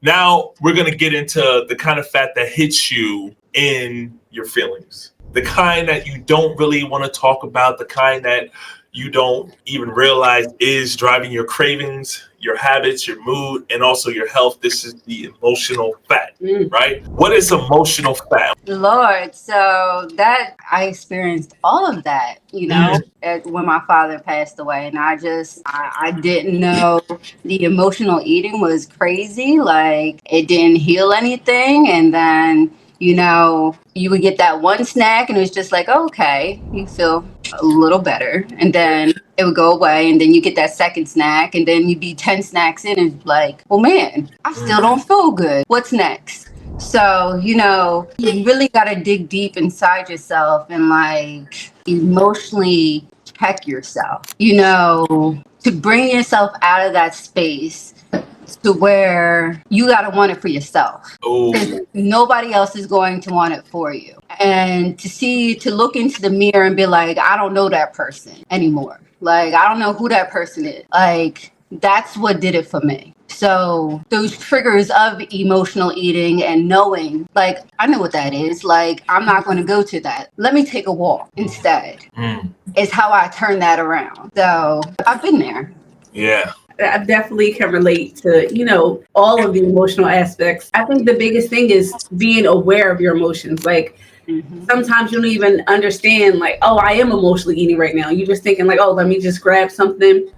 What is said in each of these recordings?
Now we're going to get into the kind of fat that hits you in your feelings. The kind that you don't really want to talk about, the kind that you don't even realize is driving your cravings, your habits, your mood, and also your health. This is the emotional fat, right? What is emotional fat? Lord, so that I experienced all of that, when my father passed away, and I didn't know the emotional eating was crazy. Like, it didn't heal anything, and then you would get that one snack and it was just like, oh, okay, you feel a little better. And then it would go away, and then you get that second snack, and then you'd be 10 snacks in and like, well, man, I still don't feel good. What's next? So, you really got to dig deep inside yourself and like emotionally check yourself, to bring yourself out of that space to where you got to want it for yourself. Nobody else is going to want it for you. And to look into the mirror and be like, I don't know that person anymore. Like, I don't know who that person is. Like, that's what did it for me. So those triggers of emotional eating and knowing, like, I know what that is. Like, I'm not going to go to that. Let me take a walk instead. Is how I turn that around. So I've been there. Yeah. I definitely can relate to, all of the emotional aspects. I think the biggest thing is being aware of your emotions. Like, sometimes you don't even understand, like, oh, I am emotionally eating right now. You're just thinking like, oh, let me just grab something.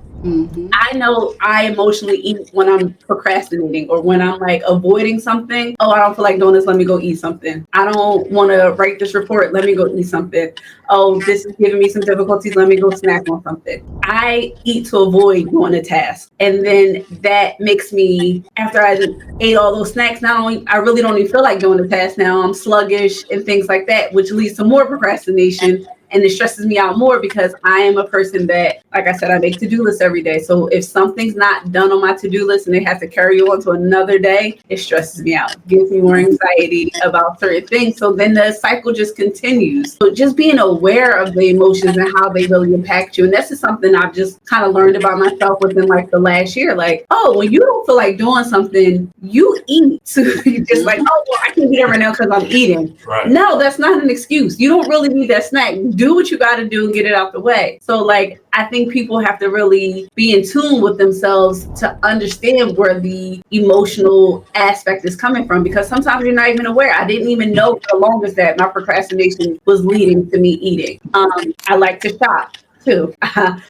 I know I emotionally eat when I'm procrastinating or when I'm like avoiding something. Oh, I don't feel like doing this. Let me go eat something. I don't want to write this report. Let me go eat something. Oh, this is giving me some difficulties. Let me go snack on something. I eat to avoid doing a task. And then that makes me, after I ate all those snacks, I really don't even feel like doing the task now. I'm sluggish and things like that, which leads to more procrastination. And it stresses me out more because I am a person that, like I said, I make to-do lists every day. So if something's not done on my to-do list and it has to carry on to another day, it stresses me out, gives me more anxiety about certain things. So then the cycle just continues. So just being aware of the emotions and how they really impact you. And this is something I've just kind of learned about myself within like the last year. Like, oh, when you don't feel like doing something, you eat. So you're just like, oh, well, I can't eat it right now because I'm eating. Right. No, that's not an excuse. You don't really need that snack. Do what you got to do and get it out the way. So like, I think people have to really be in tune with themselves to understand where the emotional aspect is coming from, because sometimes you're not even aware. I didn't even know for the longest that my procrastination was leading to me eating. I like to shop too.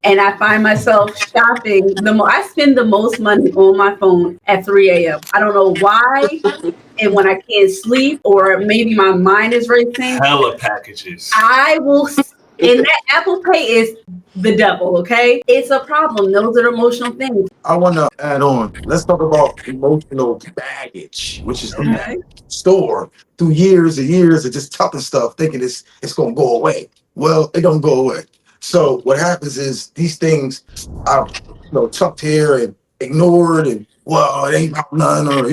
And I find myself shopping. I spend the most money on my phone at 3 a.m. I don't know why. And when I can't sleep, or maybe my mind is racing. Hella packages. I will. And that Apple Pay is the devil, okay? It's a problem. Those are emotional things. I want to add on. Let's talk about emotional baggage, which is the store through years and years of just tucking stuff, thinking it's going to go away. Well, it don't go away. So what happens is these things are tucked here and ignored, and well, it ain't about none, or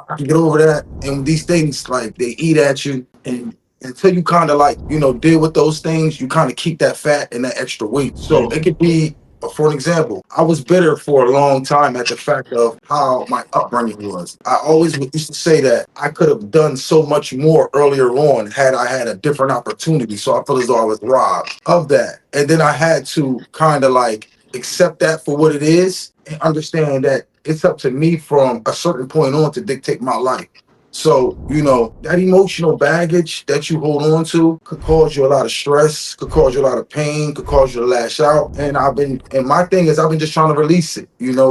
I can get over that. And these things, like, they eat at you, and until you kind of like, deal with those things, you kind of keep that fat and that extra weight. So it could be, for an example, I was bitter for a long time at the fact of how my upbringing was. I always used to say that I could have done so much more earlier on had I had a different opportunity. So I feel as though I was robbed of that. And then I had to kind of like accept that for what it is and understand that it's up to me from a certain point on to dictate my life. So, that emotional baggage that you hold on to could cause you a lot of stress, could cause you a lot of pain, could cause you to lash out. And my thing is, I've been just trying to release it,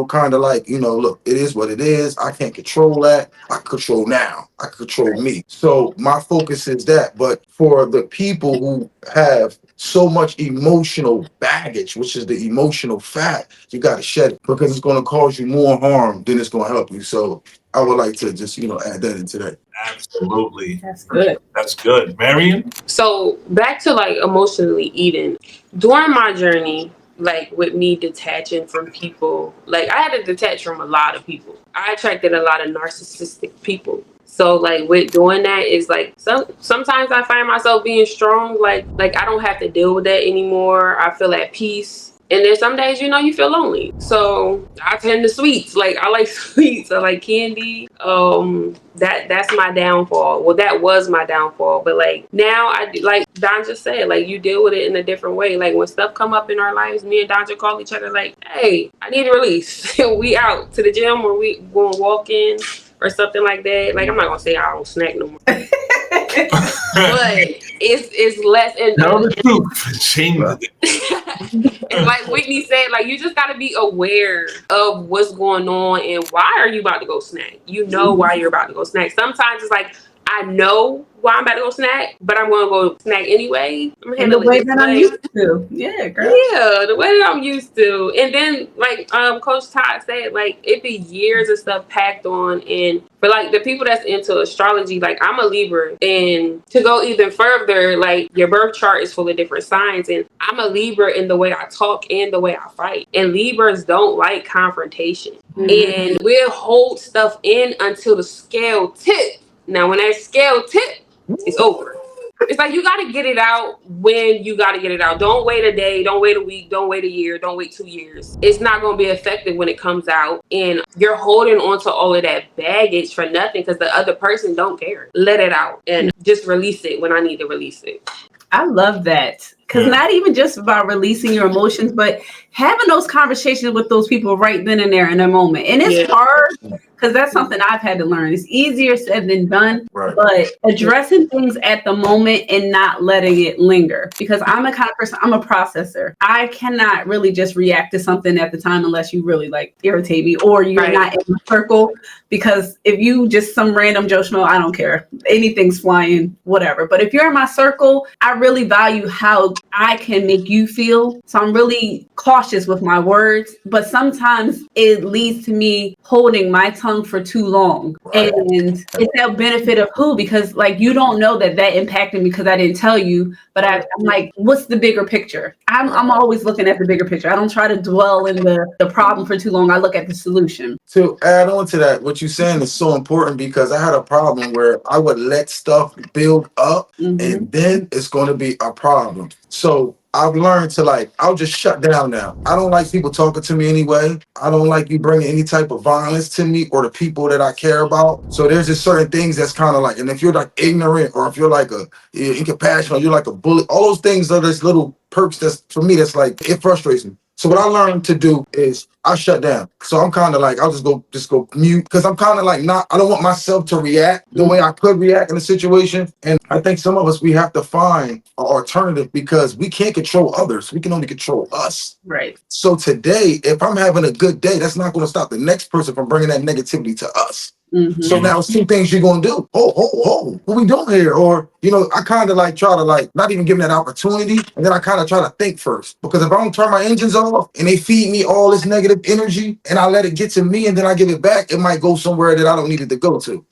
kind of like, look, it is what it is. I can't control that. I control now. I control me. So my focus is that. But for the people who have so much emotional baggage, which is the emotional fat, you got to shed it, because it's going to cause you more harm than it's going to help you. So I would like to just, add that into that. Absolutely. That's good. That's good. Marion? So back to like emotionally eating. During my journey, like with me detaching from people, like I had to detach from a lot of people. I attracted a lot of narcissistic people. So like with doing that is like sometimes I find myself being strong, like I don't have to deal with that anymore. I feel at peace. And then some days, you feel lonely. So I tend to sweets. Like, I like sweets. I like candy. That's my downfall. Well, that was my downfall. But like now, like Don just said, like you deal with it in a different way. Like when stuff come up in our lives, me and Don just call each other like, hey, I need a release. We out to the gym or we going walking or something like that. Like I'm not gonna say I don't snack no more. But it's less and tell the truth. Shame and like Whitney said, like you just gotta be aware of what's going on and why are you about to go snack. Why you're about to go snack. Sometimes it's like I know why I'm about to go snack, but I'm gonna go snack anyway. In the way that I'm used to. Yeah, girl. Yeah, the way that I'm used to. And then like Coach Todd said, like it be years of stuff packed on. And for like the people that's into astrology, like I'm a Libra, and to go even further, like your birth chart is full of different signs, and I'm a Libra in the way I talk and the way I fight. And Libras don't like confrontation. And we'll hold stuff in until the scale tip. Now when that scale tip, it's over. It's like you got to get it out when you got to get it out. Don't wait a day. Don't wait a week. Don't wait a year. Don't wait 2 years. It's not going to be effective when it comes out. And you're holding on to all of that baggage for nothing because the other person don't care. Let it out and just release it when I need to release it. I love that. Because not even just about releasing your emotions, but having those conversations with those people right then and there in a moment. And it's hard because that's something I've had to learn. It's easier said than done, but addressing things at the moment and not letting it linger. Because I'm a kind of person, I'm a processor. I cannot really just react to something at the time unless you really like irritate me or you're not in the circle. Because if you just some random Joe Schmo, I don't care. Anything's flying, whatever. But if you're in my circle, I really value how I can make you feel. So I'm really cautious with my words, but sometimes it leads to me holding my tongue for too long. And it's that benefit of who, because like, you don't know that impacted me because I didn't tell you, but I'm like, what's the bigger picture? I'm always looking at the bigger picture. I don't try to dwell in the problem for too long. I look at the solution. To add on to that, what you're saying is so important because I had a problem where I would let stuff build up and then it's going to be a problem. So I've learned to I'll just shut down now. I don't like people talking to me anyway. I don't like you bringing any type of violence to me or the people that I care about. So there's just certain things that's kind of and if you're ignorant or if you're you're incompassionate or you're like a bully, all those things are just little perks that's for me that's it frustrates me. So what I learned to do is I shut down. So I'm kind of I'll just go mute because I'm kind of I don't want myself to react the way I could react in a situation. And I think some of us, we have to find an alternative because we can't control others. We can only control us. Right. So today, if I'm having a good day, that's not going to stop the next person from bringing that negativity to us. So now it's two things you're going to do. What we doing here? Or, I kind of try to not even give them that opportunity. And then I kind of try to think first. Because if I don't turn my engines off and they feed me all this negative energy and I let it get to me and then I give it back, it might go somewhere that I don't need it to go to.